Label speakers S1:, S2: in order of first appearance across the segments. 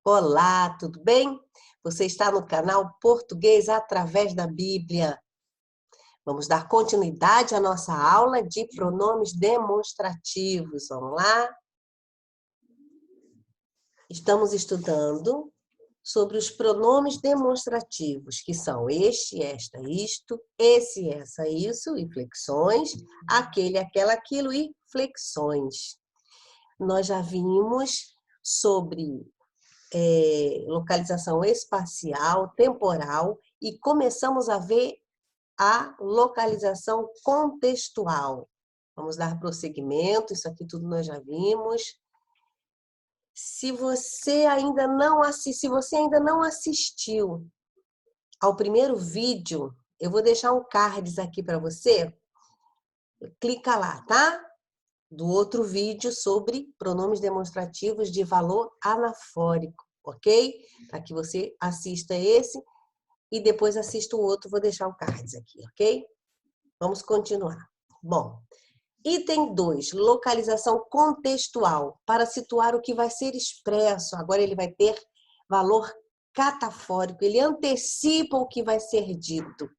S1: Olá, tudo bem? Você está no canal Português através da Bíblia. Vamos dar continuidade à nossa aula de pronomes demonstrativos. Vamos lá? Estamos estudando sobre os pronomes demonstrativos, que são este, esta, isto, esse, essa, isso, e flexões, aquele, aquela, aquilo e flexões. Nós já vimos sobre localização espacial, temporal, e começamos a ver a localização contextual. Vamos dar prosseguimento, isso aqui tudo nós já vimos. Se você ainda não assistiu ao primeiro vídeo, eu vou deixar um cards aqui para você. Clica lá, tá? Do outro vídeo sobre pronomes demonstrativos de valor anafórico, ok? Para que você assista esse e depois assista o outro, vou deixar o cards aqui, ok? Vamos continuar. Bom, item 2, localização contextual, para situar o que vai ser expresso. Agora ele vai ter valor catafórico, ele antecipa o que vai ser dito.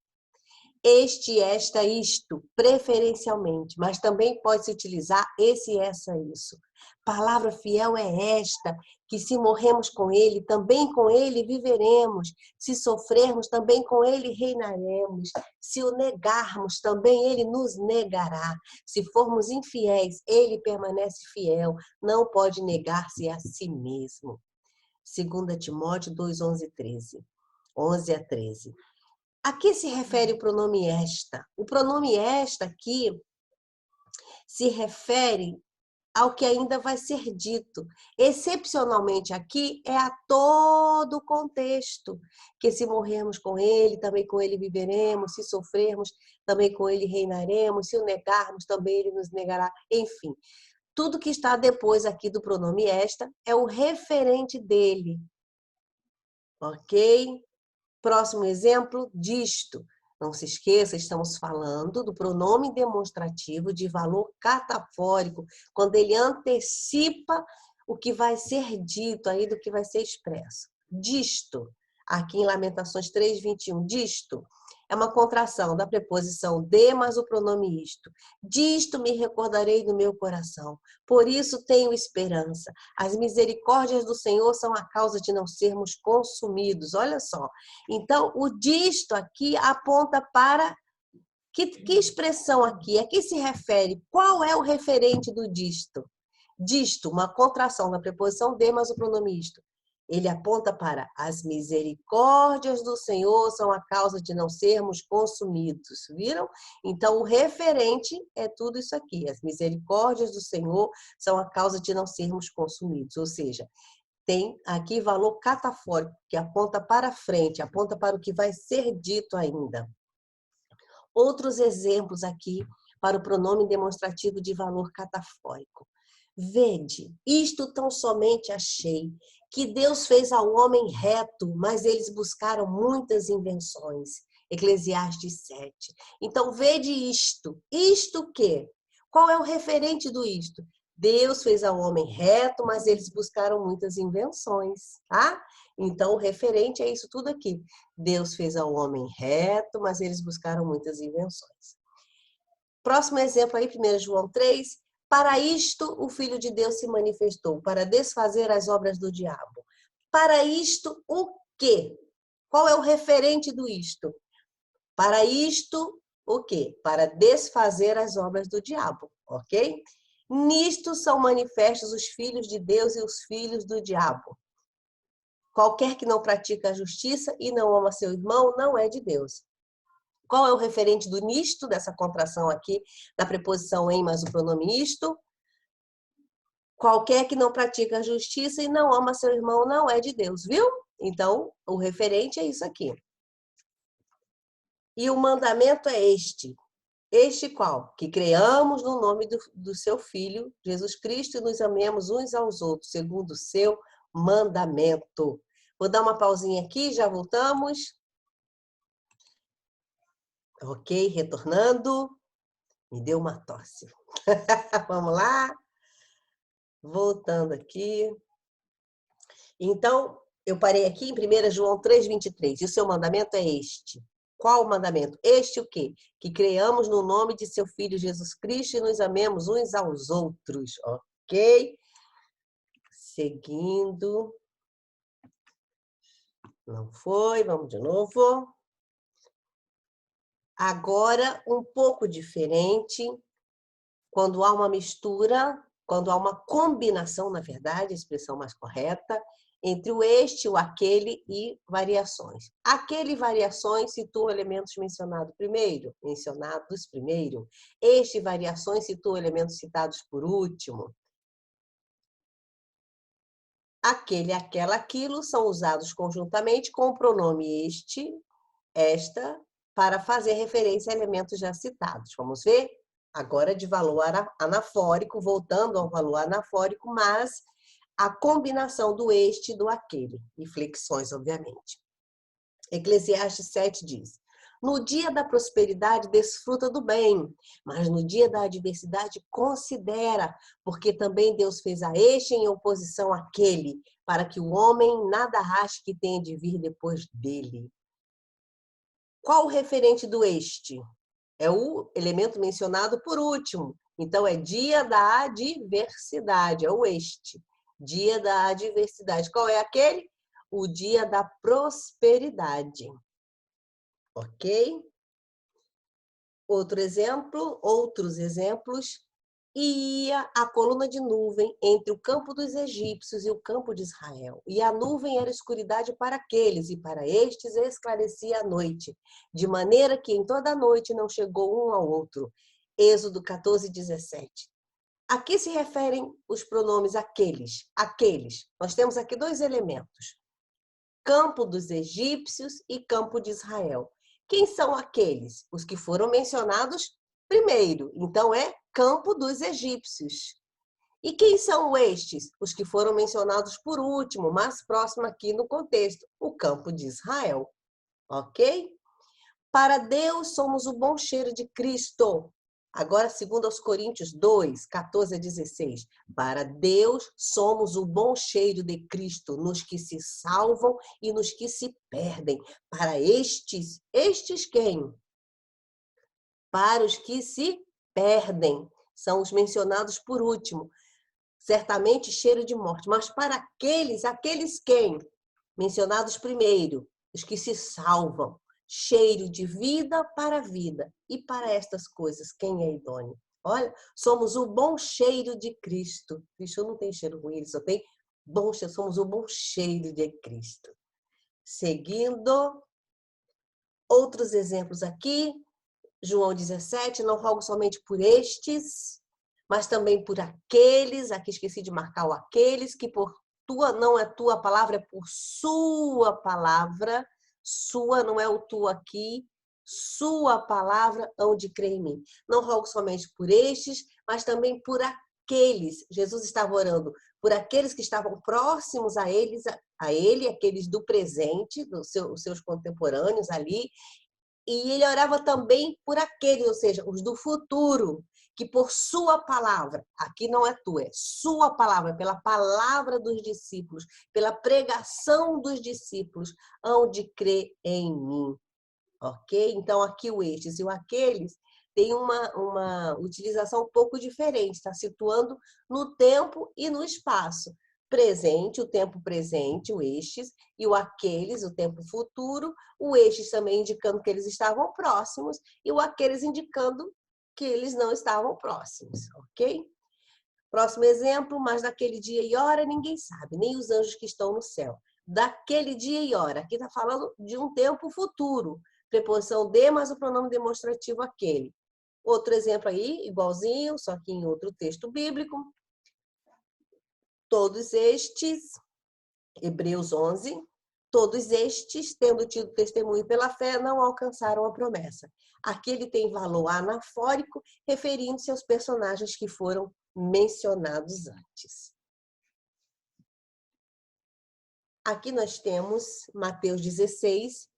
S1: Este, esta, isto, preferencialmente, mas também pode-se utilizar esse, essa, isso. Palavra fiel é esta, que se morremos com ele, também com ele viveremos. Se sofrermos, também com ele reinaremos. Se o negarmos, também ele nos negará. Se formos infiéis, ele permanece fiel, não pode negar-se a si mesmo. 2 Timóteo 2, 11 a 13. A que se refere o pronome esta? O pronome esta aqui se refere ao que ainda vai ser dito. Excepcionalmente aqui é a todo o contexto, que se morrermos com ele, também com ele viveremos, se sofrermos, também com ele reinaremos, se o negarmos, também ele nos negará. Enfim, tudo que está depois aqui do pronome esta é o referente dele. Ok? Próximo exemplo disto. Não se esqueça, estamos falando do pronome demonstrativo de valor catafórico, quando ele antecipa o que vai ser dito aí, do que vai ser expresso. Disto, aqui em Lamentações 3:21, disto é uma contração da preposição de mais o pronome isto. Disto me recordarei no meu coração, por isso tenho esperança. As misericórdias do Senhor são a causa de não sermos consumidos. Olha só. Então, o disto aqui aponta para que expressão aqui? A que se refere? Qual é o referente do disto? Disto, uma contração da preposição de mais o pronome isto. Ele aponta para as misericórdias do Senhor são a causa de não sermos consumidos. Viram? Então, o referente é tudo isso aqui. As misericórdias do Senhor são a causa de não sermos consumidos. Ou seja, tem aqui valor catafórico, que aponta para frente, aponta para o que vai ser dito ainda. Outros exemplos aqui para o pronome demonstrativo de valor catafórico. Vede, isto tão somente achei, que Deus fez ao homem reto, mas eles buscaram muitas invenções. Eclesiastes 7. Então, vede isto. Isto o quê? Qual é o referente do isto? Deus fez ao homem reto, mas eles buscaram muitas invenções, tá? Então, o referente é isso tudo aqui. Deus fez ao homem reto, mas eles buscaram muitas invenções. Próximo exemplo aí, 1 João 3. Para isto o Filho de Deus se manifestou, para desfazer as obras do diabo. Para isto o quê? Qual é o referente do isto? Para isto o quê? Para desfazer as obras do diabo, ok? Nisto são manifestos os filhos de Deus e os filhos do diabo. Qualquer que não pratica a justiça e não ama seu irmão não é de Deus. Qual é o referente do nisto, dessa contração aqui, da preposição em mais o pronome isto? Qualquer que não pratica a justiça e não ama seu irmão não é de Deus, viu? Então, o referente é isso aqui. E o mandamento é este. Este qual? Que creamos no nome do seu Filho, Jesus Cristo, e nos amemos uns aos outros, segundo o seu mandamento. Vou dar uma pausinha aqui, já voltamos. Ok, retornando. Me deu uma tosse. Vamos lá. Voltando aqui. Então, eu parei aqui em 1 João 3,23. E o seu mandamento é este. Qual o mandamento? Este o quê? Que creamos no nome de seu Filho Jesus Cristo e nos amemos uns aos outros. Ok? Seguindo. Não foi, vamos de novo. Agora, um pouco diferente, quando há uma mistura, quando há uma combinação, na verdade, a expressão mais correta, entre o este, o aquele e variações. Aquele e variações situam elementos mencionados primeiro. Este e variações situam elementos citados por último. Aquele, aquela, aquilo são usados conjuntamente com o pronome este, esta, para fazer referência a elementos já citados. Vamos ver? Agora de valor anafórico, voltando ao valor anafórico, mas a combinação do este e do aquele, e flexões, obviamente. Eclesiastes 7 diz: no dia da prosperidade desfruta do bem, mas no dia da adversidade considera, porque também Deus fez a este em oposição àquele, para que o homem nada ache que tenha de vir depois dele. Qual o referente do este? É o elemento mencionado por último. Então, é dia da adversidade, é o este. Dia da adversidade. Qual é aquele? O dia da prosperidade. Ok? Outros exemplos. Ia a coluna de nuvem entre o campo dos egípcios e o campo de Israel. E a nuvem era escuridade para aqueles, e para estes esclarecia a noite, de maneira que em toda a noite não chegou um ao outro. Êxodo 14, 17. A que se referem os pronomes aqueles? Aqueles. Nós temos aqui dois elementos: campo dos egípcios e campo de Israel. Quem são aqueles? Os que foram mencionados primeiro. Então, é campo dos egípcios. E quem são estes? Os que foram mencionados por último, mais próximo aqui no contexto, o campo de Israel. Ok? Para Deus somos o bom cheiro de Cristo. Agora, segundo aos Coríntios 2, 14 a 16. Para Deus somos o bom cheiro de Cristo, nos que se salvam e nos que se perdem. Para estes quem? Para os que se perdem. São os mencionados por último. Certamente cheiro de morte. Mas para aqueles quem? Mencionados primeiro, os que se salvam. Cheiro de vida para vida. E para estas coisas, quem é idôneo? Olha, somos o bom cheiro de Cristo. Cristo não tem cheiro ruim, ele só tem bom cheiro. Somos o bom cheiro de Cristo. Seguindo, outros exemplos aqui. João 17, não rogo somente por estes, mas também por aqueles, aqui esqueci de marcar o aqueles, que por tua, não é tua palavra, é por sua palavra, sua não é o tu aqui, sua palavra hão de crer em mim. Não rogo somente por estes, mas também por aqueles. Jesus estava orando por aqueles que estavam próximos a ele, aqueles do presente, os seus contemporâneos ali, e ele orava também por aqueles, ou seja, os do futuro, que por sua palavra, aqui não é tua, é sua palavra, pela palavra dos discípulos, pela pregação dos discípulos, hão de crer em mim. Ok? Então, aqui o estes e o aqueles tem uma utilização um pouco diferente, está situando no tempo e no espaço. Presente, o tempo presente, o estes, e o aqueles, o tempo futuro, o estes também indicando que eles estavam próximos, e o aqueles indicando que eles não estavam próximos, ok? Próximo exemplo, mas naquele dia e hora ninguém sabe, nem os anjos que estão no céu. Daquele dia e hora, aqui está falando de um tempo futuro, preposição de, mas o pronome demonstrativo aquele. Outro exemplo aí, igualzinho, só que em outro texto bíblico. Todos estes, Hebreus 11, todos estes, tendo tido testemunho pela fé, não alcançaram a promessa. Aqui ele tem valor anafórico, referindo-se aos personagens que foram mencionados antes. Aqui nós temos Mateus 16,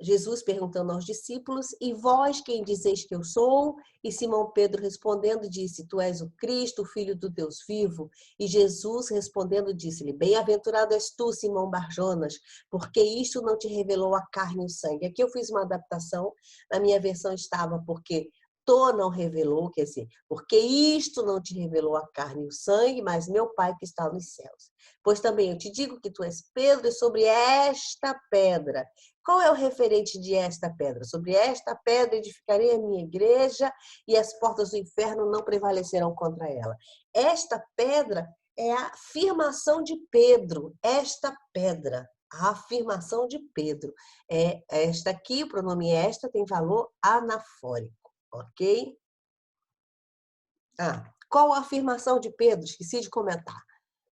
S1: Jesus perguntando aos discípulos, e vós quem dizeis que eu sou? E Simão Pedro respondendo disse, tu és o Cristo, o Filho do Deus vivo. E Jesus respondendo disse-lhe, bem-aventurado és tu, Simão Barjonas, porque isto não te revelou a carne e o sangue. Aqui eu fiz uma adaptação, na minha versão estava porque tu não revelou, quer dizer, porque isto não te revelou a carne e o sangue, mas meu Pai que está nos céus. Pois também eu te digo que tu és Pedro, e sobre esta pedra. Qual é o referente de esta pedra? Sobre esta pedra edificarei a minha igreja e as portas do inferno não prevalecerão contra ela. Esta pedra é a afirmação de Pedro. Esta pedra, a afirmação de Pedro. Esta aqui, o pronome esta, tem valor anafórico. Ok? Qual a afirmação de Pedro? Esqueci de comentar.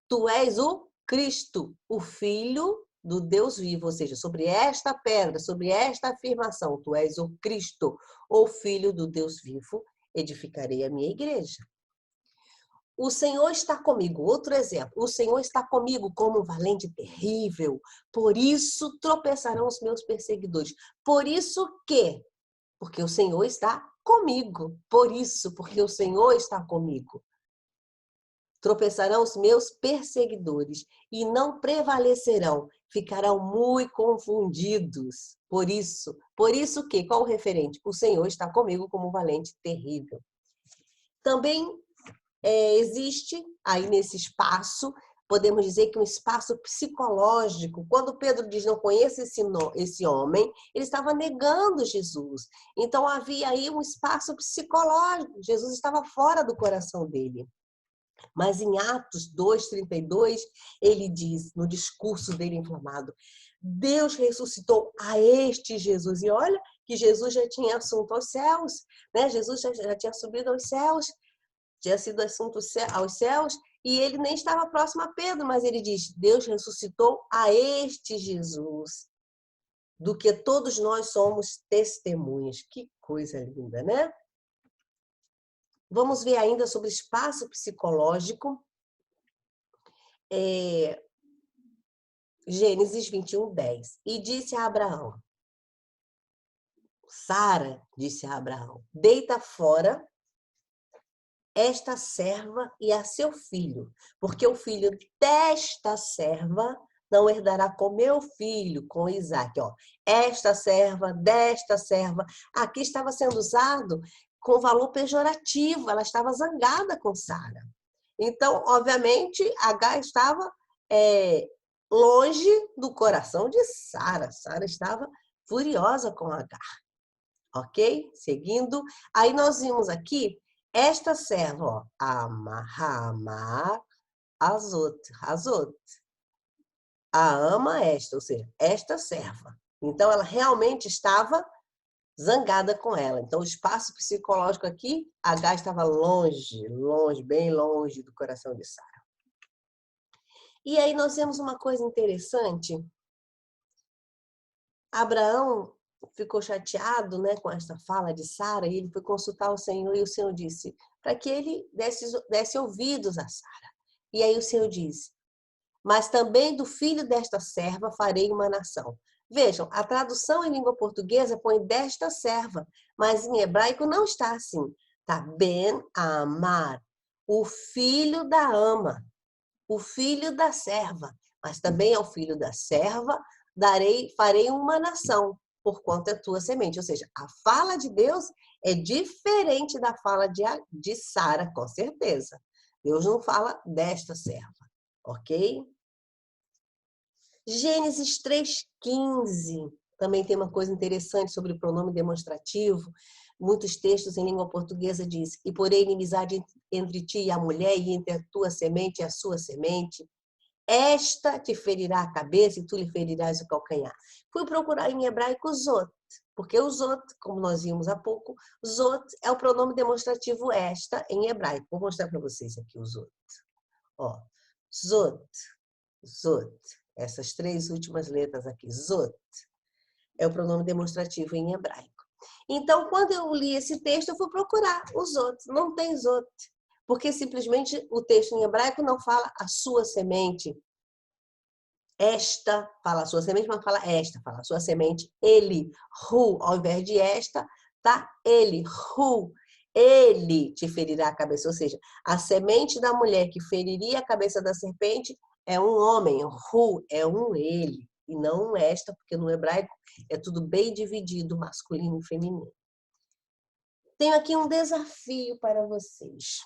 S1: Tu és o Cristo, o Filho do Deus vivo. Ou seja, sobre esta pedra, sobre esta afirmação, tu és o Cristo, o Filho do Deus vivo, edificarei a minha igreja. O Senhor está comigo. Outro exemplo. O Senhor está comigo como um valente terrível. Por isso tropeçarão os meus perseguidores. Por isso que? Porque o Senhor está comigo. Por isso, porque o Senhor está comigo. Tropeçarão os meus perseguidores e não prevalecerão, ficarão muito confundidos. Por isso que, qual o referente? O Senhor está comigo como um valente terrível. Também existe aí nesse espaço, podemos dizer que um espaço psicológico. Quando Pedro diz não conheço esse homem, ele estava negando Jesus. Então havia aí um espaço psicológico. Jesus estava fora do coração dele. Mas em Atos 2:32, ele diz, no discurso dele inflamado, Deus ressuscitou a este Jesus. E olha que Jesus já tinha assunto aos céus, né? Jesus já tinha subido aos céus, tinha sido assunto aos céus, e ele nem estava próximo a Pedro, mas ele diz, Deus ressuscitou a este Jesus, do que todos nós somos testemunhas. Que coisa linda, né? Vamos ver ainda sobre espaço psicológico. Gênesis 21:10. E disse a Abraão, Sara disse a Abraão, deita fora esta serva e a seu filho, porque o filho desta serva não herdará com meu filho, com Isaque. Ó, esta serva, desta serva, aqui estava sendo usado com valor pejorativo, ela estava zangada com Sara. Então, obviamente, Agar estava longe do coração de Sara. Sara estava furiosa com Agar. Ok? Seguindo. Aí nós vimos aqui esta serva, ó, Amar, Azot. A ama esta, ou seja, esta serva. Então, ela realmente estava zangada com ela. Então, o espaço psicológico aqui, Agar estava longe, bem longe do coração de Sara. E aí nós vemos uma coisa interessante. Abraão ficou chateado, né, com esta fala de Sara, e ele foi consultar o Senhor, e o Senhor disse para que ele desse ouvidos a Sara. E aí o Senhor disse, mas também do filho desta serva farei uma nação. Vejam, a tradução em língua portuguesa põe desta serva, mas em hebraico não está assim. Tá Ben Amar, o filho da ama, o filho da serva, mas também ao filho da serva farei uma nação, por conta da tua semente. Ou seja, a fala de Deus é diferente da fala de Sara, com certeza. Deus não fala desta serva, ok? Gênesis 3:15 também tem uma coisa interessante sobre o pronome demonstrativo. Muitos textos em língua portuguesa diz, e porém inimizade entre ti e a mulher, e entre a tua semente e a sua semente. Esta te ferirá a cabeça e tu lhe ferirás o calcanhar. Fui procurar em hebraico Zot, porque o Zot, como nós vimos há pouco, Zot é o pronome demonstrativo esta em hebraico. Vou mostrar para vocês aqui o Zot. Ó, Zot. Essas três últimas letras aqui, Zot, é o pronome demonstrativo em hebraico. Então, quando eu li esse texto, eu fui procurar o Zot. Não tem Zot. Porque simplesmente o texto em hebraico não fala a sua semente. Esta, fala a sua semente, mas fala esta, fala a sua semente, ele, who, ao invés de esta, tá ele, who, ele te ferirá a cabeça, ou seja, a semente da mulher que feriria a cabeça da serpente é um homem, who é um ele, e não um esta, porque no hebraico é tudo bem dividido, masculino e feminino. Tenho aqui um desafio para vocês.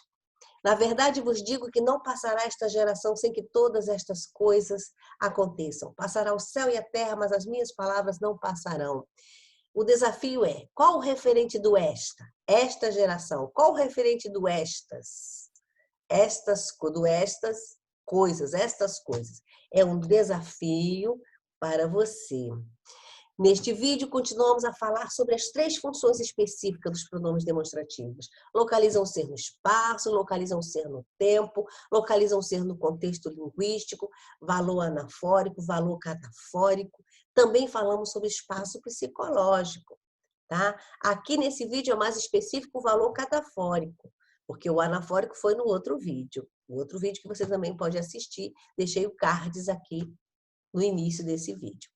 S1: Na verdade, vos digo que não passará esta geração sem que todas estas coisas aconteçam. Passará o céu e a terra, mas as minhas palavras não passarão. O desafio é, qual o referente do esta? Esta geração. Qual o referente do estas? Do estas coisas. É um desafio para você. Neste vídeo, continuamos a falar sobre as 3 funções específicas dos pronomes demonstrativos. Localizam o ser no espaço, localizam o ser no tempo, localizam o ser no contexto linguístico, valor anafórico, valor catafórico. Também falamos sobre espaço psicológico. Tá? Aqui nesse vídeo é mais específico o valor catafórico, porque o anafórico foi no outro vídeo. O outro vídeo que você também pode assistir, deixei o cards aqui no início desse vídeo.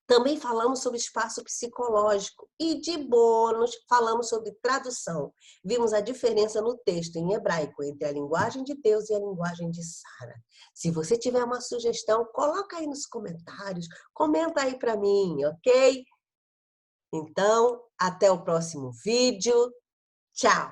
S1: Também falamos sobre espaço psicológico e, de bônus, falamos sobre tradução. Vimos a diferença no texto em hebraico entre a linguagem de Deus e a linguagem de Sara. Se você tiver uma sugestão, coloca aí nos comentários, comenta aí para mim, ok? Então, até o próximo vídeo. Tchau!